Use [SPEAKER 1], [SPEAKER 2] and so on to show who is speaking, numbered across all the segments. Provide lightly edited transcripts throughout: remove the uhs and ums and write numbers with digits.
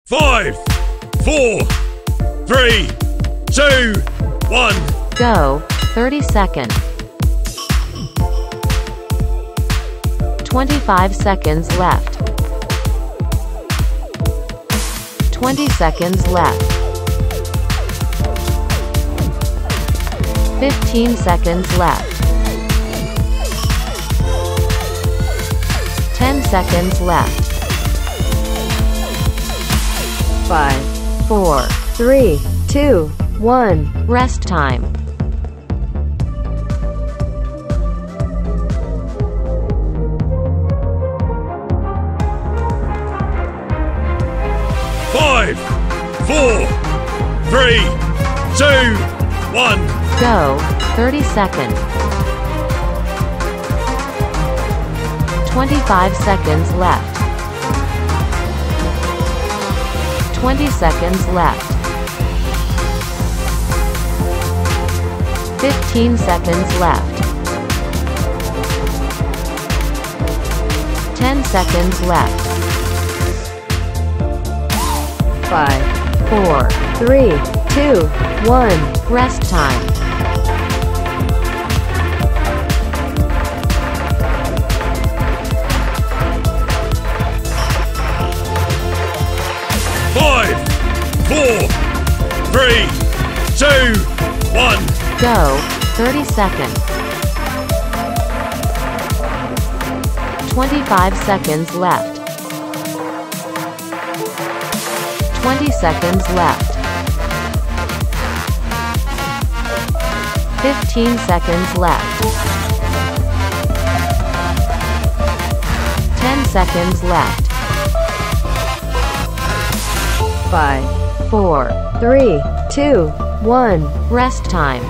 [SPEAKER 1] 5, 4, 3, 2, 1.
[SPEAKER 2] Go. 30 seconds. 25 seconds left. 20 seconds left. 15 seconds left. 10 seconds left. 5, 4, 3, 2, 1. Rest time.
[SPEAKER 1] 5, 4, 3, 2, 1.
[SPEAKER 2] Go. 30 seconds. 25 seconds left. 20 seconds left. 15 seconds left. 10 seconds left. 5, 4, 3, 2, 1. Rest time.
[SPEAKER 1] 5, 4, 3, 2, 1.
[SPEAKER 2] Go. 30 seconds. 25 seconds left. 20 seconds left. 15 seconds left. 10 seconds left. 5, 4, 3, 2, 1. Rest time.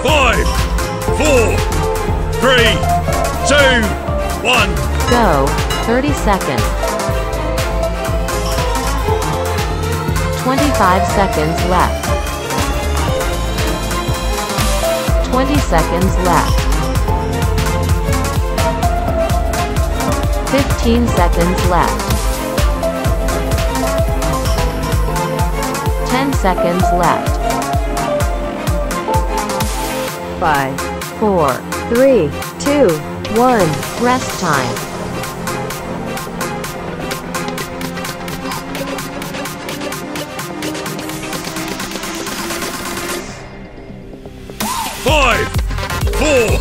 [SPEAKER 1] 5, 4, 3, 2, 1.
[SPEAKER 2] Go. 30 seconds. 25 seconds left. 20 seconds left. 15 seconds left. 10 seconds left. 5, 4, 3, 2, 1. Rest time.
[SPEAKER 1] 5, 4,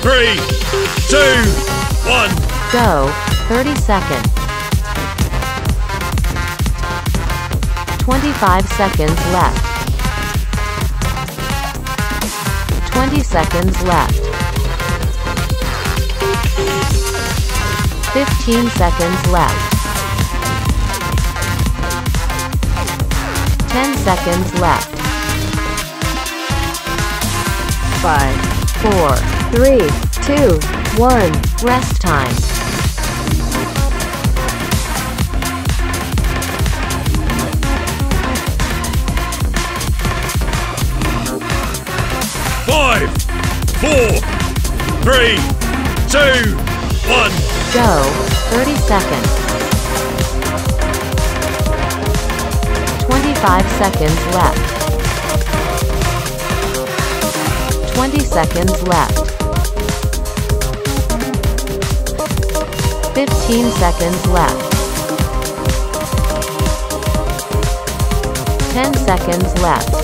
[SPEAKER 1] 3, 2, 1.
[SPEAKER 2] Go. 30 seconds. 25 seconds left. 20 seconds left. 15 seconds left. 10 seconds left. 5, 4, 3, 2, 1. Rest time.
[SPEAKER 1] 5, 4, 3, 2, 1.
[SPEAKER 2] Go. 30 seconds. 25 seconds left. 20 seconds left. 15 seconds left. 10 seconds left.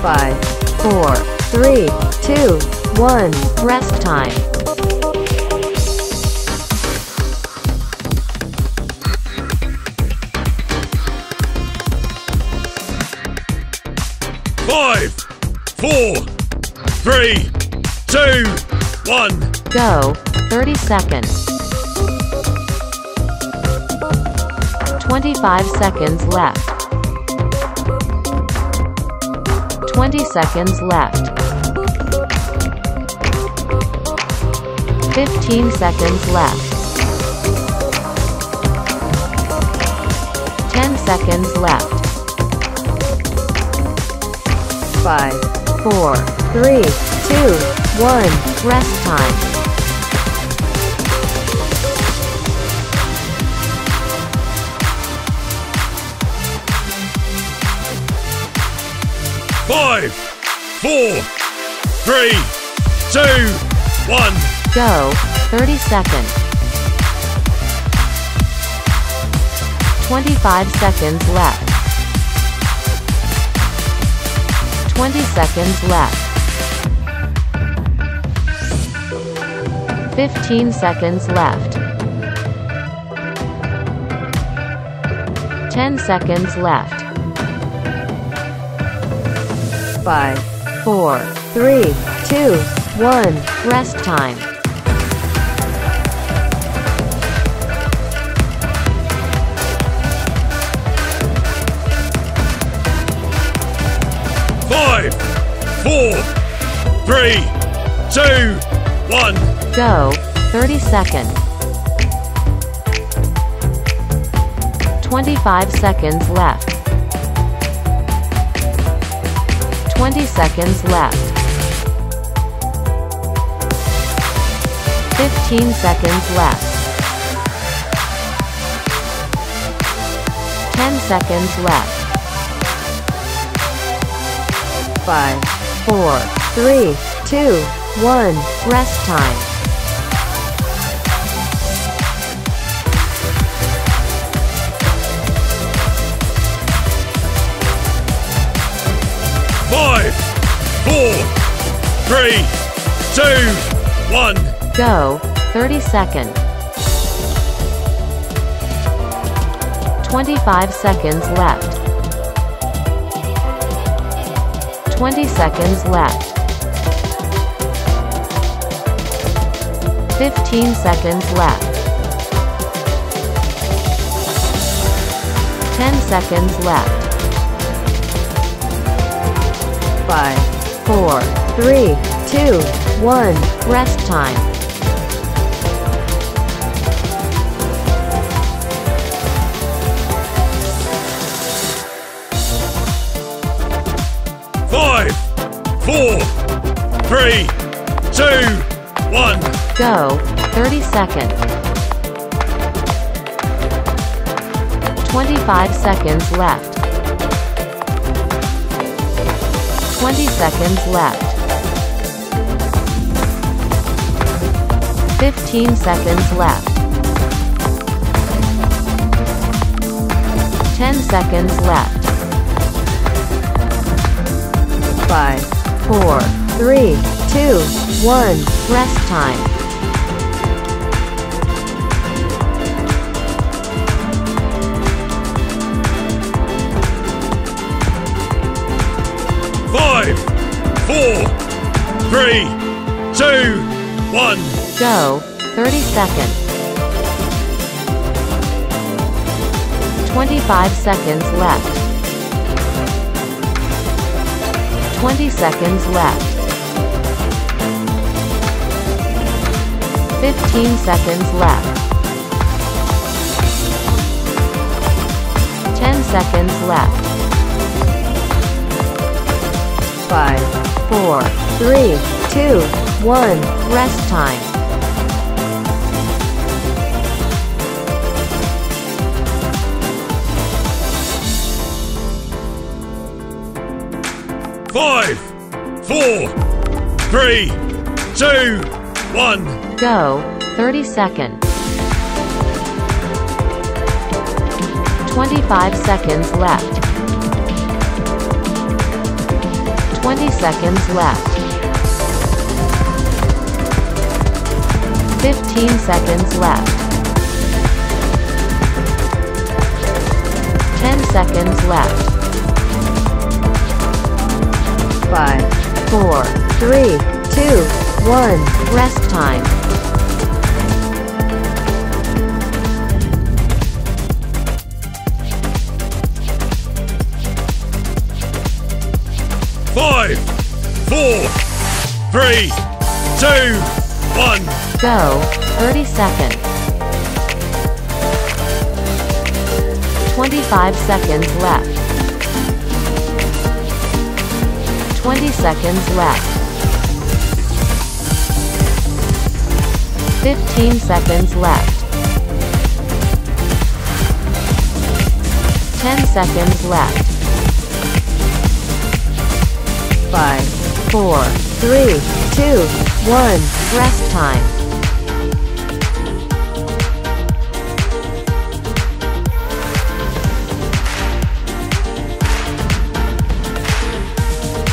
[SPEAKER 2] 5, 4, 3, 2, 1. Rest time.
[SPEAKER 1] 5, 4, 3, 2, 1.
[SPEAKER 2] Go. 30 seconds. 25 seconds left. 20 seconds left. 15 seconds left. 10 seconds left. 5, 4, 3, 2, 1. Rest time.
[SPEAKER 1] 5, 4, 3, 2, 1.
[SPEAKER 2] Go. 30 seconds. 25 seconds left. 20 seconds left. 15 seconds left. 10 seconds left. 5, 4, 3, 2, 1. Rest time.
[SPEAKER 1] 5, 4, 3, 2, 1.
[SPEAKER 2] Go. 30 seconds. 25 seconds left. 20 seconds left. 15 seconds left. 10 seconds left. 5, 4, 3, 2, 1. Rest time.
[SPEAKER 1] 5, 4, 3, 2, 1.
[SPEAKER 2] Go. 30 seconds. 25 seconds left. 20 seconds left. 15 seconds left. 10 seconds left. 5, 4, 3, 2, 1. Rest time.
[SPEAKER 1] 5, 4, 3, 2, 1.
[SPEAKER 2] Go. 30 seconds. 25 seconds left. 20 seconds left. 15 seconds left. 10 seconds left. 5, 4, 3, 2, 1. Rest time.
[SPEAKER 1] 5, 4, 3, 2, 1.
[SPEAKER 2] Go. 30 seconds. 25 seconds left. 20 seconds left. 15 seconds left. 10 seconds left. 5, 4, 3, 2, 1. Rest time.
[SPEAKER 1] 5, 4, 3, 2, 1.
[SPEAKER 2] Go. 30 seconds. 25 seconds left. 20 seconds left. 15 seconds left. 10 seconds left. 5, 4, 3, 2, 1. Rest time.
[SPEAKER 1] 5, 4, 3, 2, 1.
[SPEAKER 2] Go. 30 seconds. 25 seconds left. 20 seconds left. 15 seconds left. 10 seconds left. 5, 4, 3, 2, 1. Rest time.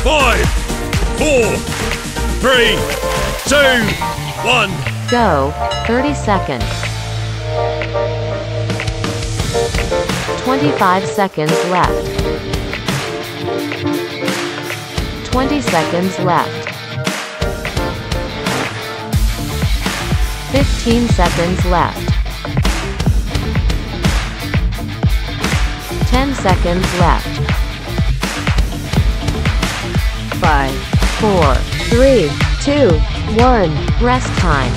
[SPEAKER 1] 5, 4, 3, 2, 1.
[SPEAKER 2] Go. 30 seconds. 25 seconds left. 20 seconds left. 15 seconds left. 10 seconds left. 5, 4, 3, 2, 1. Rest time.